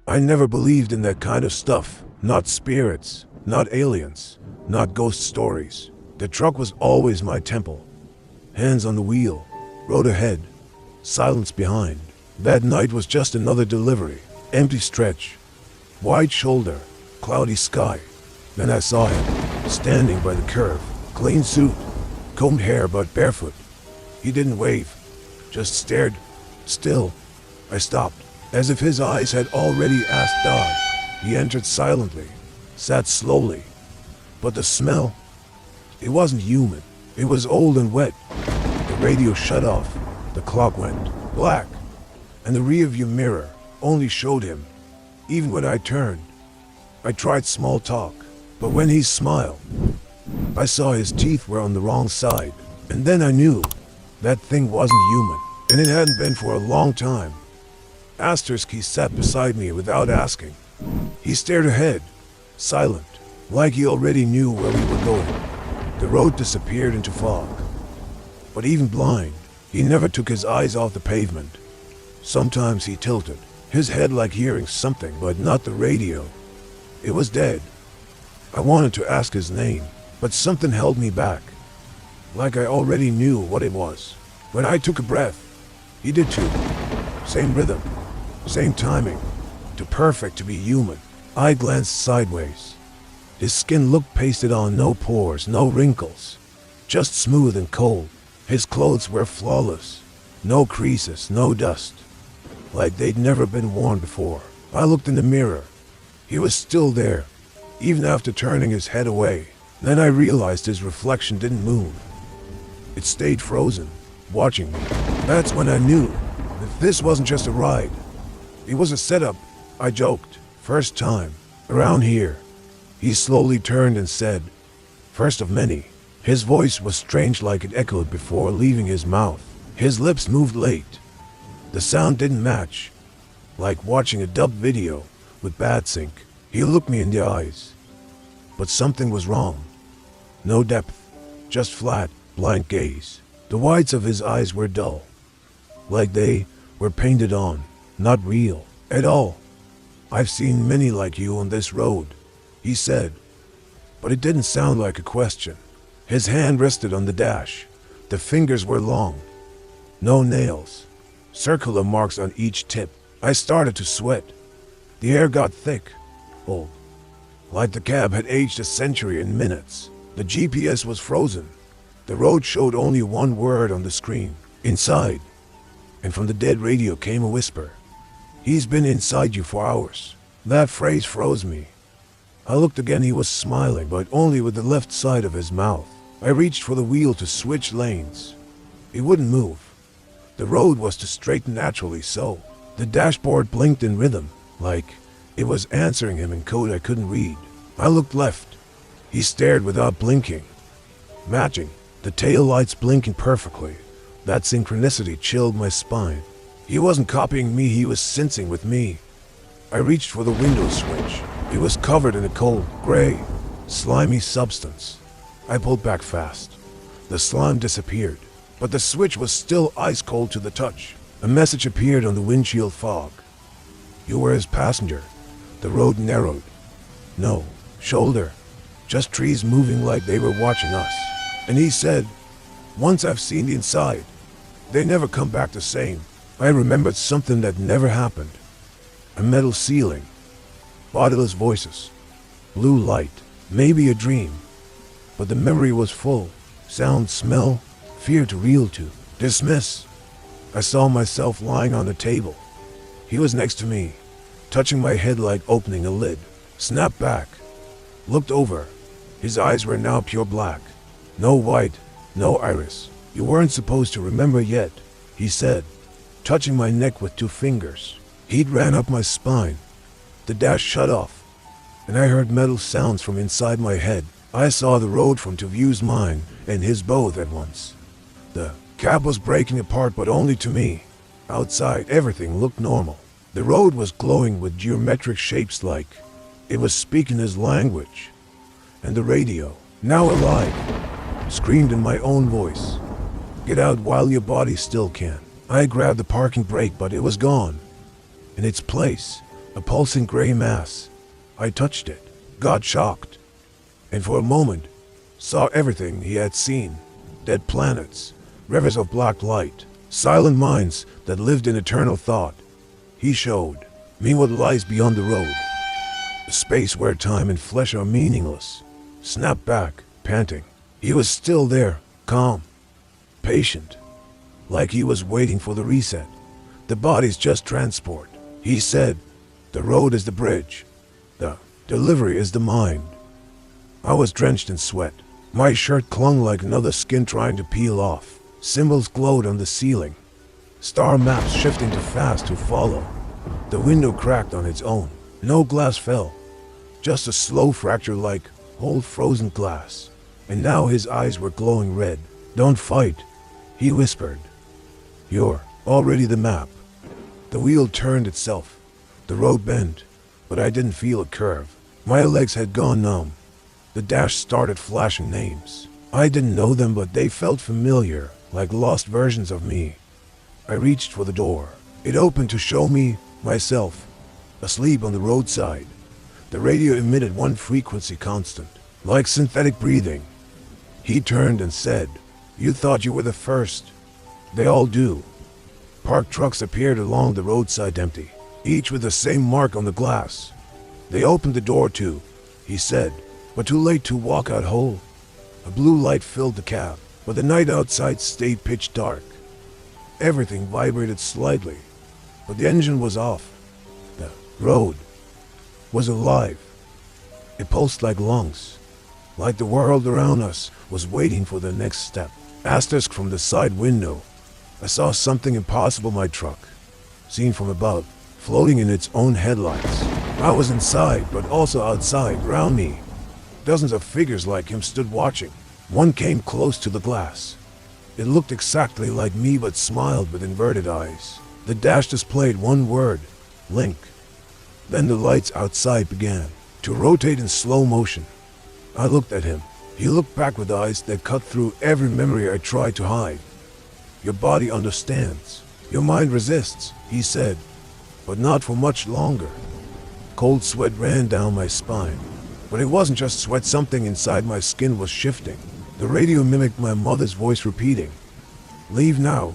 I never believed in that kind of stuff. Not spirits, not aliens, not ghost stories. The truck was always my temple. Hands on the wheel, road ahead, silence behind. That night was just another delivery. Empty stretch, wide shoulder, cloudy sky. Then I saw him, standing by the curve, clean suit, combed hair but barefoot. He didn't wave, just stared, still. I stopped, as if his eyes had already asked God. He entered silently, sat slowly. But the smell, it wasn't human. It was old and wet. The radio shut off, the clock went black, and the rearview mirror only showed him. Even when I turned, I tried small talk, but when he smiled, I saw his teeth were on the wrong side. And then I knew that thing wasn't human, and it hadn't been for a long time. Astersky sat beside me without asking. He stared ahead, silent, like he already knew where we were going. The road disappeared into fog. But even blind, he never took his eyes off the pavement. Sometimes he tilted, his head like hearing something, but not the radio. It was dead. I wanted to ask his name, but something held me back. Like I already knew what it was. When I took a breath, he did too. Same rhythm, same timing. Too perfect to be human. I glanced sideways. His skin looked pasted on, no pores, no wrinkles. Just smooth and cold. His clothes were flawless. No creases, no dust. Like they'd never been worn before. I looked in the mirror. He was still there, even after turning his head away. Then I realized his reflection didn't move. It stayed frozen, watching me. That's when I knew that this wasn't just a ride. It was a setup. I joked. First time. Around here. He slowly turned and said, "First of many." His voice was strange, like it echoed before leaving his mouth. His lips moved late. The sound didn't match. Like watching a dubbed video with bad sync. He looked me in the eyes. But something was wrong. No depth. Just flat, blank gaze. The whites of his eyes were dull. Like they were painted on. Not real. At all. "I've seen many like you on this road," he said. But it didn't sound like a question. His hand rested on the dash. The fingers were long. No nails. Circular marks on each tip. I started to sweat. The air got thick. Old. Like the cab had aged a century in minutes. The GPS was frozen. The road showed only one word on the screen. Inside. And from the dead radio came a whisper. "He's been inside you for hours." That phrase froze me. I looked again. He was smiling, but only with the left side of his mouth. I reached for the wheel to switch lanes. It wouldn't move. The road was to straighten naturally, so the dashboard blinked in rhythm, like it was answering him in code I couldn't read. I looked left. He stared without blinking. Matching, the tail lights blinking perfectly. That synchronicity chilled my spine. He wasn't copying me, he was sensing with me. I reached for the window switch. It was covered in a cold, gray, slimy substance. I pulled back fast. The slime disappeared, but the switch was still ice cold to the touch. A message appeared on the windshield fog. "You were his passenger." The road narrowed. No shoulder, just trees moving like they were watching us. And he said, "Once I've seen the inside, they never come back the same." I remembered something that never happened. A metal ceiling, bodiless voices, blue light, maybe a dream. But the memory was full. Sound, smell, fear to reel to, dismiss. I saw myself lying on the table. He was next to me, touching my head like opening a lid. Snapped back, looked over. His eyes were now pure black. No white, no iris. "You weren't supposed to remember yet," he said, touching my neck with 2 fingers. Heat ran up my spine. The dash shut off, and I heard metal sounds from inside my head. I saw the road from to view's mine and his both at once. The cab was breaking apart, but only to me. Outside, everything looked normal. The road was glowing with geometric shapes, like it was speaking his language. And the radio, now alive, screamed in my own voice, "Get out while your body still can." I grabbed the parking brake, but it was gone. In its place, a pulsing gray mass. I touched it, got shocked, and for a moment saw everything he had seen. Dead planets, rivers of black light, silent minds that lived in eternal thought. He showed me what lies beyond the road, a space where time and flesh are meaningless. Snapped back, panting. He was still there, calm, patient, like he was waiting for the reset. The body's just transport. He said, the road is the bridge. The delivery is the mind. I was drenched in sweat. My shirt clung like another skin trying to peel off. Symbols glowed on the ceiling. Star maps shifting too fast to follow. The window cracked on its own. No glass fell. Just a slow fracture like whole frozen glass. And now his eyes were glowing red. Don't fight, he whispered. You're already the map. The wheel turned itself. The road bent, but I didn't feel a curve. My legs had gone numb. The dash started flashing names. I didn't know them, but they felt familiar, like lost versions of me. I reached for the door. It opened to show me myself, asleep on the roadside. The radio emitted one frequency constant, like synthetic breathing. He turned and said, you thought you were the first. They all do. Parked trucks appeared along the roadside empty, each with the same mark on the glass. They opened the door too, he said, but too late to walk out whole. A blue light filled the cab, but the night outside stayed pitch dark. Everything vibrated slightly, but the engine was off. The road was alive. It pulsed like lungs, like the world around us was waiting for the next step. Asterisk from the side window. I saw something impossible. My truck, seen from above, floating in its own headlights. I was inside, but also outside, around me. Dozens of figures like him stood watching. One came close to the glass. It looked exactly like me, but smiled with inverted eyes. The dash displayed one word, Link. Then the lights outside began to rotate in slow motion. I looked at him. He looked back with eyes that cut through every memory I tried to hide. Your body understands. Your mind resists, he said, but not for much longer. Cold sweat ran down my spine. But it wasn't just sweat. Something inside my skin was shifting. The radio mimicked my mother's voice repeating, leave now,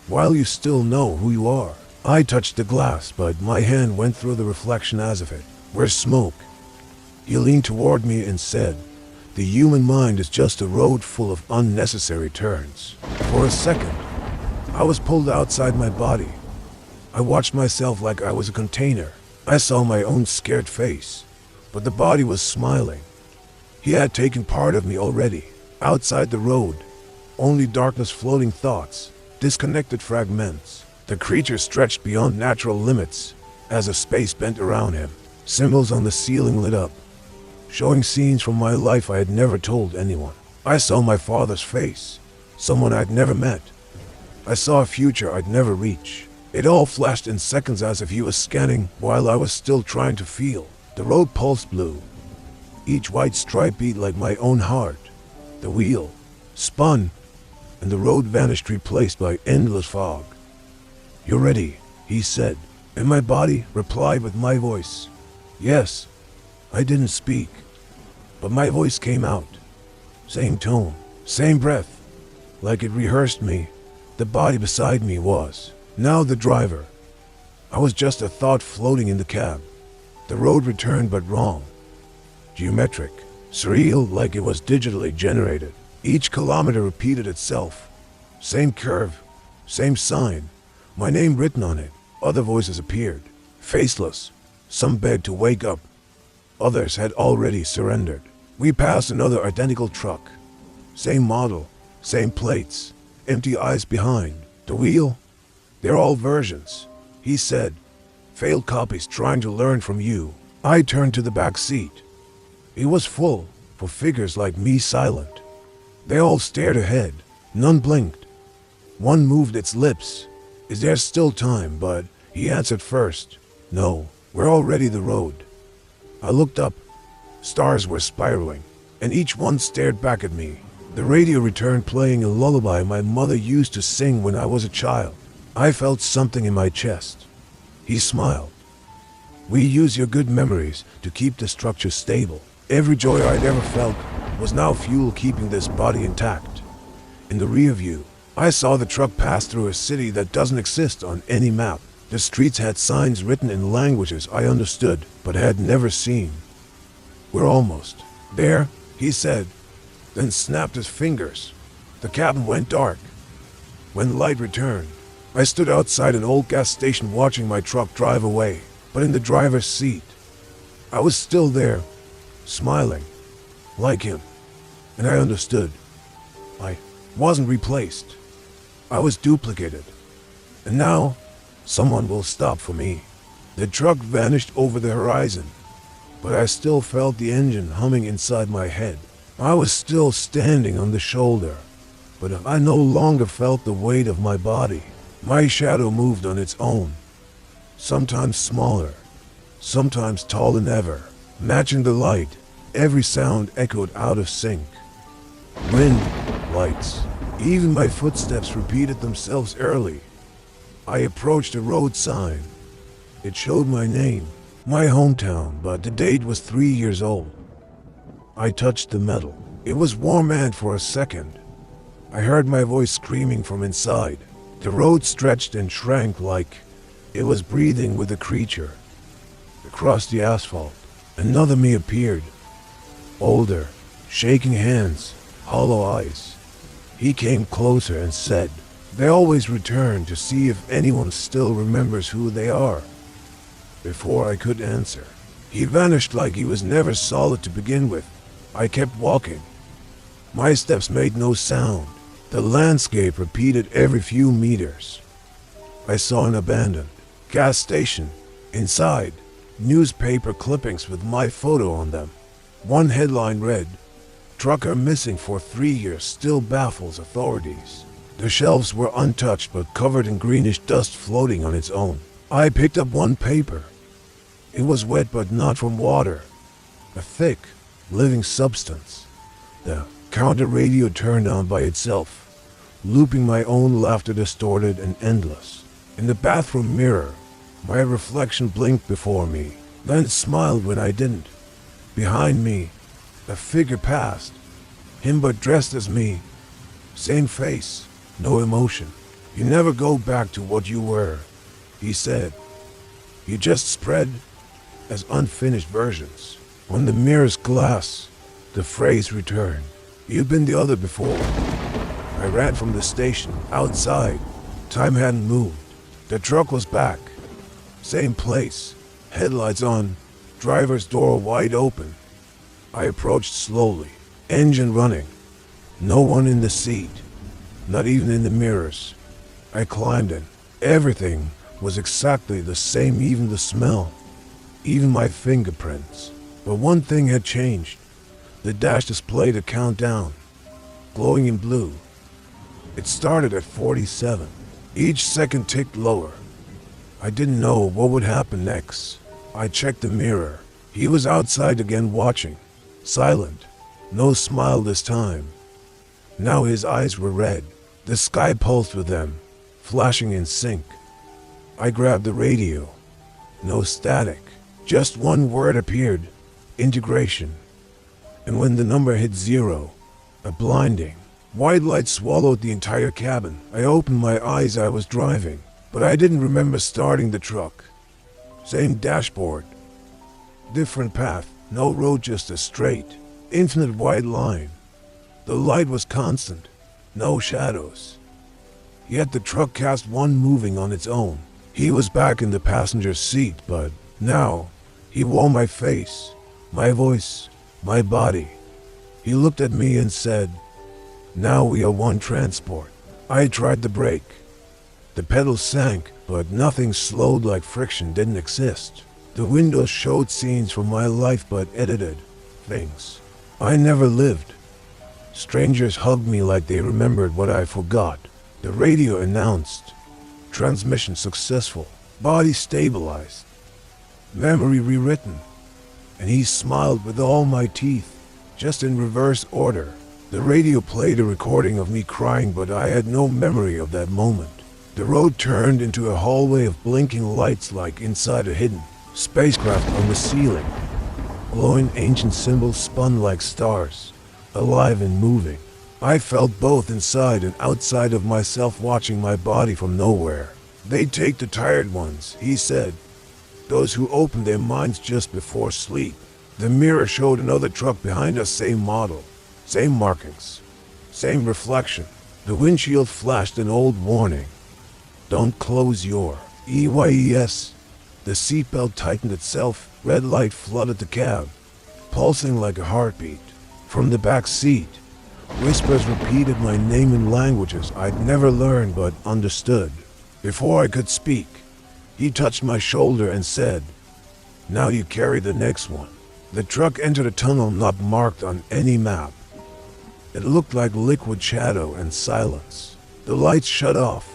while you still know who you are. I touched the glass, but my hand went through the reflection as if it were smoke. He leaned toward me and said, the human mind is just a road full of unnecessary turns. For a second, I was pulled outside my body. I watched myself like I was a container. I saw my own scared face, but the body was smiling. He had taken part of me already. Outside the road, only darkness, floating thoughts, disconnected fragments. The creature stretched beyond natural limits as a space bent around him. Symbols on the ceiling lit up, showing scenes from my life I had never told anyone. I saw my father's face, someone I'd never met. I saw a future I'd never reach. It all flashed in seconds as if he was scanning while I was still trying to feel. The road pulsed blue. Each white stripe beat like my own heart. The wheel spun, and the road vanished, replaced by endless fog. You're ready, he said, and my body replied with my voice. Yes, I didn't speak, but my voice came out. Same tone, same breath, like it rehearsed me. The body beside me was now the driver. I was just a thought floating in the cab. The road returned, but wrong. Geometric, surreal, like it was digitally generated. Each kilometer repeated itself. Same curve, same sign, my name written on it. Other voices appeared, faceless. Some begged to wake up. Others had already surrendered. We passed another identical truck. Same model, same plates, empty eyes behind. The wheel? They're all versions, he said. Failed copies trying to learn from you. I turned to the back seat. It was full, for figures like me, silent. They all stared ahead. None blinked. One moved its lips. Is there still time? But he answered first. No, we're already the road. I looked up. Stars were spiraling, and each one stared back at me. The radio returned, playing a lullaby my mother used to sing when I was a child. I felt something in my chest. He smiled. We use your good memories to keep the structure stable. Every joy I'd ever felt was now fuel keeping this body intact. In the rear view, I saw the truck pass through a city that doesn't exist on any map. The streets had signs written in languages I understood but had never seen. "We're almost there," he said, then snapped his fingers. The cabin went dark. When light returned, I stood outside an old gas station watching my truck drive away, but in the driver's seat. I was still there, smiling, like him, and I understood. I wasn't replaced. I was duplicated. And now, someone will stop for me. The truck vanished over the horizon, but I still felt the engine humming inside my head. I was still standing on the shoulder, but I no longer felt the weight of my body. My shadow moved on its own, sometimes smaller, sometimes taller than ever, matching the light. Every sound echoed out of sync. Wind, lights, even my footsteps repeated themselves early. I approached a road sign. It showed my name, my hometown, but the date was 3 years old. I touched the metal. It was warm, and for a second, I heard my voice screaming from inside. The road stretched and shrank like it was breathing with a creature. Across the asphalt, another me appeared. Older, shaking hands, hollow eyes. He came closer and said, "They always return to see if anyone still remembers who they are." Before I could answer, he vanished like he was never solid to begin with. I kept walking. My steps made no sound. The landscape repeated every few meters. I saw an abandoned gas station. Inside, newspaper clippings with my photo on them. One headline read, "Trucker missing for 3 years still baffles authorities." The shelves were untouched but covered in greenish dust floating on its own. I picked up one paper. It was wet but not from water. A thick, living substance. The counter radio turned on by itself, looping my own laughter, distorted and endless. In the bathroom mirror, my reflection blinked before me, then smiled when I didn't. Behind me, a figure passed, him but dressed as me. Same face, no emotion. "You never go back to what you were," he said. "You just spread as unfinished versions." On the mirror's glass, the phrase returned, "You've been the other before." I ran from the station, outside. Time hadn't moved. The truck was back. Same place, headlights on, driver's door wide open. I approached slowly, engine running. No one in the seat, not even in the mirrors. I climbed in. Everything was exactly the same, even the smell, even my fingerprints. But one thing had changed. The dash displayed a countdown, glowing in blue. It started at 47. Each second ticked lower. I didn't know what would happen next. I checked the mirror. He was outside again, watching, silent. No smile this time. Now his eyes were red. The sky pulsed with them, flashing in sync. I grabbed the radio. No static. Just one word appeared. Integration. And when the number hit 0, a blinding white light swallowed the entire cabin. I opened my eyes. I was driving, but I didn't remember starting the truck. Same dashboard. Different path. No road, just a straight, infinite white line. The light was constant. No shadows. Yet the truck cast one moving on its own. He was back in the passenger seat, but now he wore my face, my voice, my body. He looked at me and said, "Now we are one transport." I tried the brake. The pedals sank, but nothing slowed, like friction didn't exist. The windows showed scenes from my life, but edited things I never lived. Strangers hugged me like they remembered what I forgot. The radio announced, "Transmission successful, body stabilized, memory rewritten." And he smiled with all my teeth, just in reverse order. The radio played a recording of me crying, but I had no memory of that moment. The road turned into a hallway of blinking lights like inside a hidden Spacecraft on the ceiling. Glowing ancient symbols spun like stars, alive and moving. I felt both inside and outside of myself, watching my body from nowhere. "They take the tired ones," he said. "Those who open their minds just before sleep." The mirror showed another truck behind us, same model, same markings, same reflection. The windshield flashed an old warning. "Don't close your EYES." The seatbelt tightened itself. Red light flooded the cab, pulsing like a heartbeat. From the back seat, whispers repeated my name in languages I'd never learned but understood. Before I could speak, he touched my shoulder and said, "Now you carry the next one." The truck entered a tunnel not marked on any map. It looked like liquid shadow and silence. The lights shut off.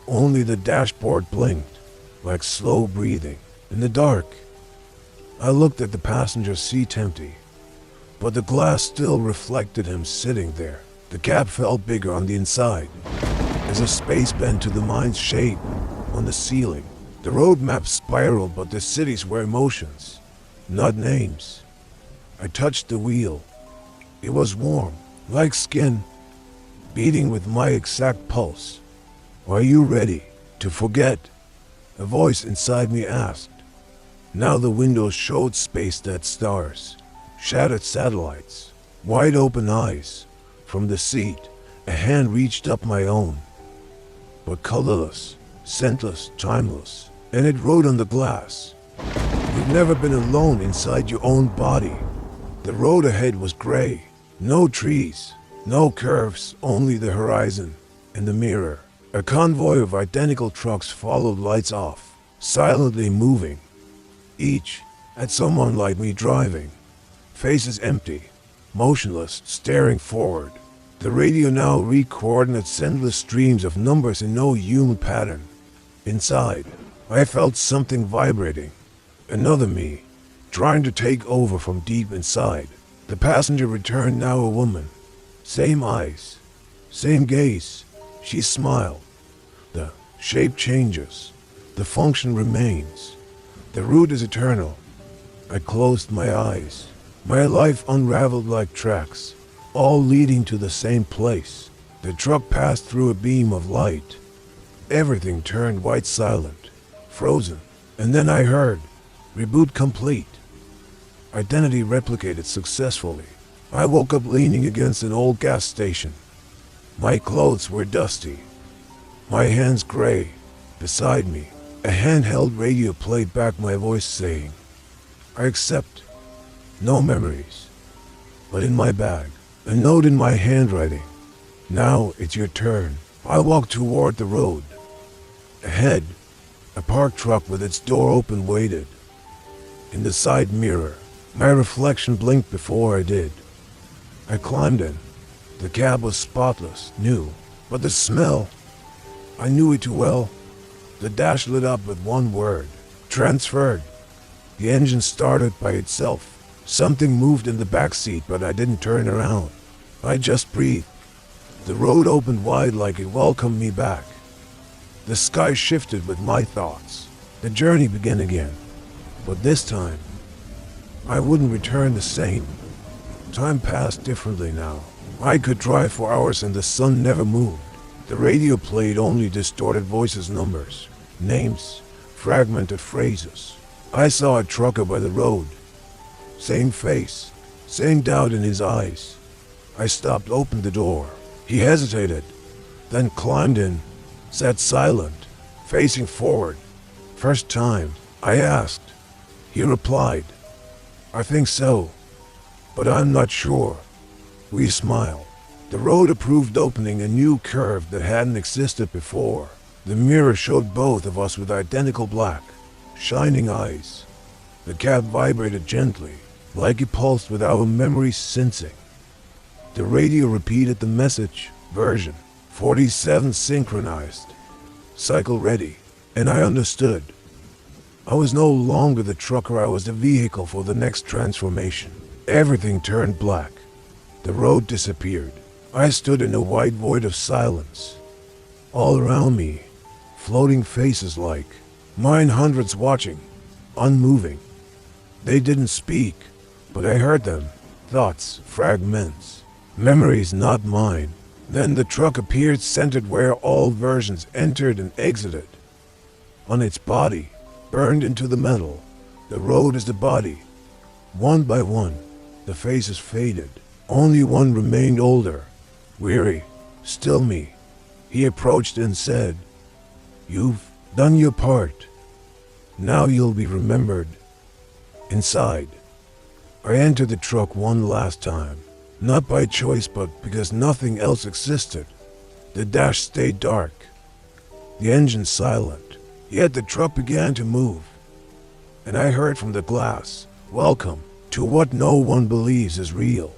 Only the dashboard blinked, like slow breathing. In the dark, I looked at the passenger seat, empty, but the glass still reflected him sitting there. The cab felt bigger on the inside, as a space bent to the mind's shape on the ceiling. The road map spiraled, but the cities were emotions, not names. I touched the wheel. It was warm, like skin, beating with my exact pulse. "Are you ready to forget?" a voice inside me asked. Now the windows showed space-dead stars, shattered satellites, wide open eyes. From the seat, a hand reached up my own, but colorless, scentless, timeless, and it wrote on the glass, "You've never been alone inside your own body." The road ahead was gray, no trees, no curves, only the horizon. In the mirror, a convoy of identical trucks followed, lights off, silently moving. Each had someone like me driving, faces empty, motionless, staring forward. The radio now read coordinates, endless streams of numbers in no human pattern. Inside, I felt something vibrating. Another me, trying to take over from deep inside. The passenger returned, now a woman. Same eyes, same gaze. She smiled. The shape changes. The function remains. The route is eternal. I closed my eyes. My life unraveled like tracks, all leading to the same place. The truck passed through a beam of light. Everything turned white, silent, frozen. And then I heard, "Reboot complete." Identity replicated successfully. I woke up leaning against an old gas station. My clothes were dusty, my hands gray. Beside me, a handheld radio played back my voice saying, "I accept." No memories. But in my bag, a note in my handwriting. "Now it's your turn." I walked toward the road. Ahead, a parked truck with its door open waited. In the side mirror, my reflection blinked before I did. I climbed in. The cab was spotless, new, but the smell, I knew it too well. The dash lit up with one word: transferred. The engine started by itself. Something moved in the back seat, but I didn't turn around. I just breathed. The road opened wide like it welcomed me back. The sky shifted with my thoughts. The journey began again. But this time, I wouldn't return the same. Time passed differently now. I could drive for hours and the sun never moved. The radio played only distorted voices, numbers, names, fragmented phrases. I saw a trucker by the road. Same face, same doubt in his eyes. I stopped, opened the door. He hesitated, then climbed in, sat silent, facing forward. "First time?" I asked. He replied, "I think so, but I'm not sure." We smiled. The road approved, opening a new curve that hadn't existed before. The mirror showed both of us with identical black, shining eyes. The cab vibrated gently, like it pulsed with our memories sensing. The radio repeated the message, version 47 synchronized, cycle ready, and I understood. I was no longer the trucker, I was the vehicle for the next transformation. Everything turned black. The road disappeared. I stood in a white void of silence. All around me, floating faces like mine, hundreds watching, unmoving. They didn't speak, but I heard them. Thoughts, fragments, memories not mine. Then the truck appeared centered where all versions entered and exited. On its body, burned into the metal, the road is the body. One by one, the faces faded. Only one remained older, weary, still me. He approached and said, "You've done your part. Now you'll be remembered." Inside, I entered the truck one last time, not by choice but because nothing else existed. The dash stayed dark, the engine silent, yet the truck began to move. And I heard from the glass, "Welcome to what no one believes is real."